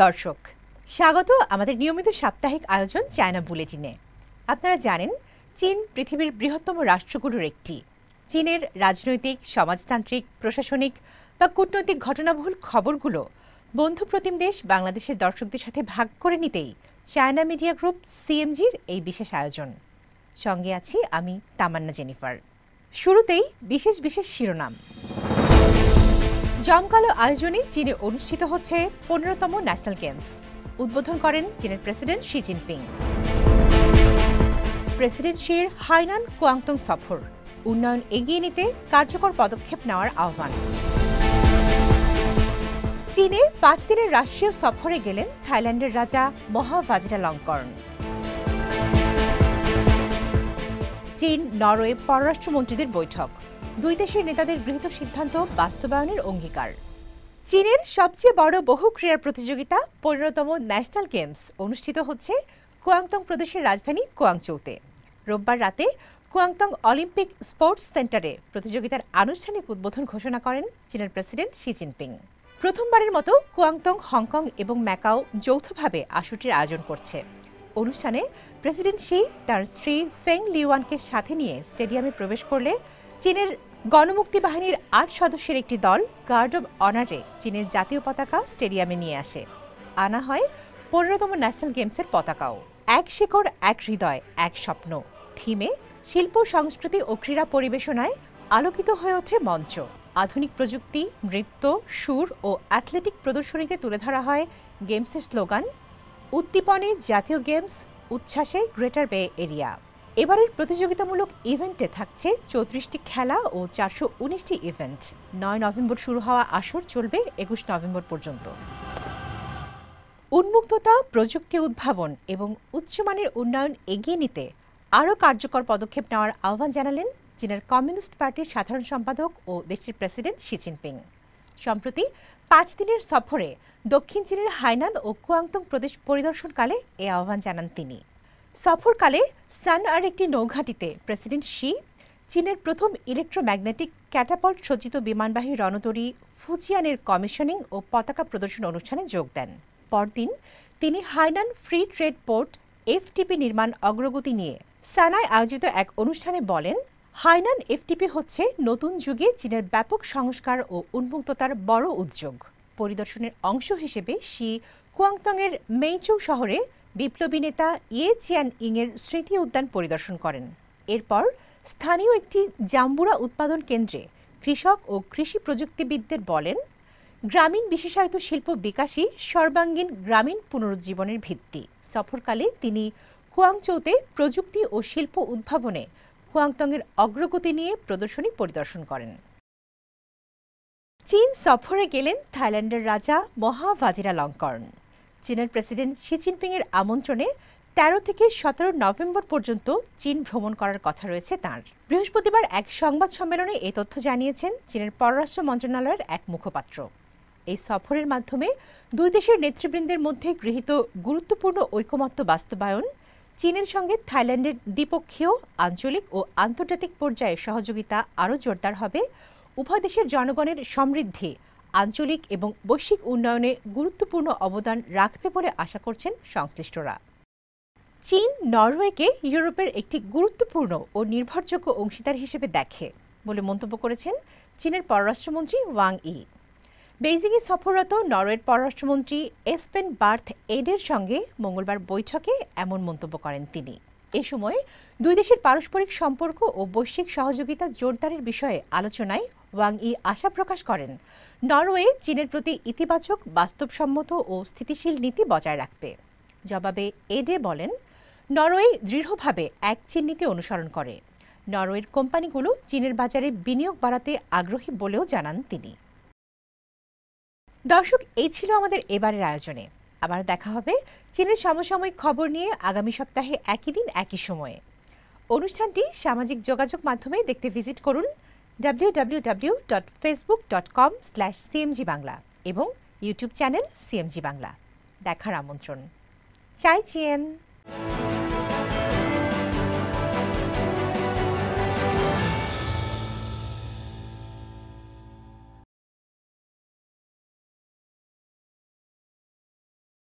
দর্শক, স্বাগত আমাদের নিয়মিত সাপ্তাহিক আয়োজন চায়না বুলেটিনে। আপনারা জানেন, চীন পৃথিবীর বৃহত্তম রাষ্ট্রগুলোর একটি। চীনের রাজনৈতিক, সমাজতান্ত্রিক, প্রশাসনিক বা কূটনৈতিক ঘটনাবহুল খবরগুলো বন্ধু প্রতিম দেশ বাংলাদেশের দর্শকদের সাথে ভাগ করে নিতেই চায়না মিডিয়া গ্রুপ সিএমজির এই বিশেষ আয়োজন। সঙ্গে আছি আমি তামান্না জেনিফার। শুরুতেই বিশেষ বিশেষ শিরোনাম। জমকালো আয়োজনে চীনে অনুষ্ঠিত হচ্ছে 15তম ন্যাশনাল গেমস। উদ্বোধন করেন চীনের প্রেসিডেন্ট শি জিনপিং। প্রেসিডেন্ট শির হাইনান কুয়াংতুং সফর, উন্নয়ন এগিয়ে নিতে কার্যকর পদক্ষেপ নেওয়ার আহ্বান। চীনে 5 দিনের রাষ্ট্রীয় সফরে গেলেন থাইল্যান্ডের রাজা মহা ভাজিরালঙ্কর্ন। চীন নরওয়ে পররাষ্ট্রমন্ত্রীদের বৈঠক, দুই দেশের নেতাদের গৃহীত সিদ্ধান্ত বাস্তবায়নের অঙ্গীকার। চীনের সবচেয়ে বড় বহু ক্রীড়া প্রতিযোগিতা 15তম ন্যাশনাল গেমস অনুষ্ঠিত হচ্ছে কুয়াংতং প্রদেশের রাজধানী কুয়াংচৌতে। রোববার রাতে কুয়াংতং অলিম্পিক স্পোর্টস সেন্টারে প্রতিযোগিতার আনুষ্ঠানিক উদ্বোধন ঘোষণা করেন চীনের প্রেসিডেন্ট শি জিনপিং। প্রথমবারের মতো কুয়াংতং, হংকং এবং ম্যাকাও যৌথভাবে আসরটির আয়োজন করছে। অনুষ্ঠানে প্রেসিডেন্ট শি তার স্ত্রী ফেং লিওয়ানকে সাথে নিয়ে স্টেডিয়ামে প্রবেশ করলে চীনের গণমুক্তি বাহিনীর 8 সদস্যের একটি দল গার্ড অব অনারে চীনের জাতীয় পতাকা স্টেডিয়ামে নিয়ে আসে। আনা হয় 15তম ন্যাশনাল গেমসের পতাকাও। এক শিকড়, এক হৃদয়, এক স্বপ্ন থিমে শিল্প, সংস্কৃতি ও ক্রীড়া পরিবেশনায় আলোকিত হয়ে ওঠে মঞ্চ। আধুনিক প্রযুক্তি, নৃত্য, সুর ও অ্যাথলেটিক প্রদর্শনীতে তুলে ধরা হয় গেমসের স্লোগান, উদ্দীপনে জাতীয় গেমস, উচ্ছ্বাসে গ্রেটার বে এরিয়া। এবারের প্রতিযোগিতামূলক ইভেন্টে থাকছে 34টি খেলা ও 419টি ইভেন্ট। 9 নভেম্বর শুরু হওয়া আসর চলবে 21 নভেম্বর পর্যন্ত। উন্মুক্ততা, প্রযুক্তি উদ্ভাবন এবং উচ্চমানের উন্নয়ন এগিয়ে নিতে আরও কার্যকর পদক্ষেপ নেওয়ার আহ্বান জানালেন চীনের কমিউনিস্ট পার্টির সাধারণ সম্পাদক ও দেশটির প্রেসিডেন্ট শি জিনপিং। সম্প্রতি 5 দিনের সফরে দক্ষিণ চীনের হাইনান ও কুয়াংতং প্রদেশ পরিদর্শনকালে এ আহ্বান জানান তিনি। সফরকালে সানআর একটি নৌঘাঁটিতে প্রেসিডেন্ট শি চীনের প্রথম ইলেকট্রোম্যাগনেটিক ক্যাটাপল্ট সজ্জিত বিমানবাহী রণতরী ফুজিয়ানের কমিশনিং ও পতাকা প্রদর্শন অনুষ্ঠানে যোগ দেন। পরদিন তিনি Hainan free trade port FTP নির্মাণ অগ্রগতি নিয়ে সানায় আয়োজিত এক অনুষ্ঠানে বলেন, হাইনান এফটিপি হচ্ছে নতুন যুগে চীনের ব্যাপক সংস্কার ও উন্মুক্ততার বড় উদ্যোগ। পরিদর্শনের অংশ হিসেবে শি কুয়াংতংয়ের মেইচৌ শহরে বিপ্লবী নেতা ইয়ে চিয়ান ইংয়ের স্মৃতি উদ্যান পরিদর্শন করেন। এরপর স্থানীয় একটি জাম্বুরা উৎপাদন কেন্দ্রে কৃষক ও কৃষি প্রযুক্তিবিদদের বলেন, গ্রামীণ বিশেষায়িত শিল্প বিকাশই সর্বাঙ্গীন গ্রামীণ পুনরুজ্জীবনের ভিত্তি। সফরকালে তিনি কুয়াংচৌতে প্রযুক্তি ও শিল্প উদ্ভাবনে কুয়াংতংয়ের অগ্রগতি নিয়ে প্রদর্শনী পরিদর্শন করেন। চীন সফরে গেলেন থাইল্যান্ডের রাজা মহা ভাজিরালঙ্কর্ন। চীনের প্রেসিডেন্ট শি জিনপিংয়ের আমন্ত্রণে 13 থেকে 17 নভেম্বর পর্যন্ত চীন ভ্রমণ করার কথা রয়েছে তাঁর। বৃহস্পতিবার এক সংবাদ সম্মেলনে এ তথ্য জানিয়েছেন চীনের পররাষ্ট্র মন্ত্রণালয়ের এক মুখপাত্র। এই সফরের মাধ্যমে দুই দেশের নেতৃবৃন্দের মধ্যে গৃহীত গুরুত্বপূর্ণ ঐকমত্য বাস্তবায়ন, চীনের সঙ্গে থাইল্যান্ডের দ্বিপক্ষীয়, আঞ্চলিক ও আন্তর্জাতিক পর্যায়ে সহযোগিতা আরও জোরদার হবে, উভয় দেশের জনগণের সমৃদ্ধি, আঞ্চলিক এবং বৈশ্বিক উন্নয়নে গুরুত্বপূর্ণ অবদান রাখবে বলে আশা করছেন সংশ্লিষ্টরা। চীন নরওয়েকে ইউরোপের একটি গুরুত্বপূর্ণ ও নির্ভরযোগ্য অংশীদার হিসেবে দেখে বলে মন্তব্য করেছেন চীনের পররাষ্ট্রমন্ত্রী ওয়াং ই। বেইজিংয়ে সফররত নরওয়ের পররাষ্ট্রমন্ত্রী এসপেন বার্থ এডের সঙ্গে মঙ্গলবার বৈঠকে এমন মন্তব্য করেন তিনি। এ সময় দুই দেশের পারস্পরিক সম্পর্ক ও বৈশ্বিক সহযোগিতা জোরদারের বিষয়ে আলোচনায় ওয়াং ই আশা প্রকাশ করেন, নরওয়ে চীনের প্রতি ইতিবাচক, বাস্তবসম্মত ও স্থিতিশীল নীতি বজায় রাখবে। জবাবে এডে বলেন, নরওয়ে দৃঢ়ভাবে এক চীন নীতি অনুসরণ করে। নরওয়ের কোম্পানিগুলো চীনের বাজারে বিনিয়োগ বাড়াতে আগ্রহী বলেও জানান তিনি। দর্শক, এই ছিল আমাদের এবারের আয়োজনে। আবার দেখা হবে চীনের সমসাময়িক খবর নিয়ে আগামী সপ্তাহে একই দিন একই সময়ে। অনুষ্ঠানটি সামাজিক যোগাযোগ মাধ্যমে দেখতে ভিজিট করুন www.facebook.com/cmg বাংলা এবং ইউটিউব চ্যানেল সিএমজি বাংলা। দেখার আমন্ত্রণ। চাই চিয়েন।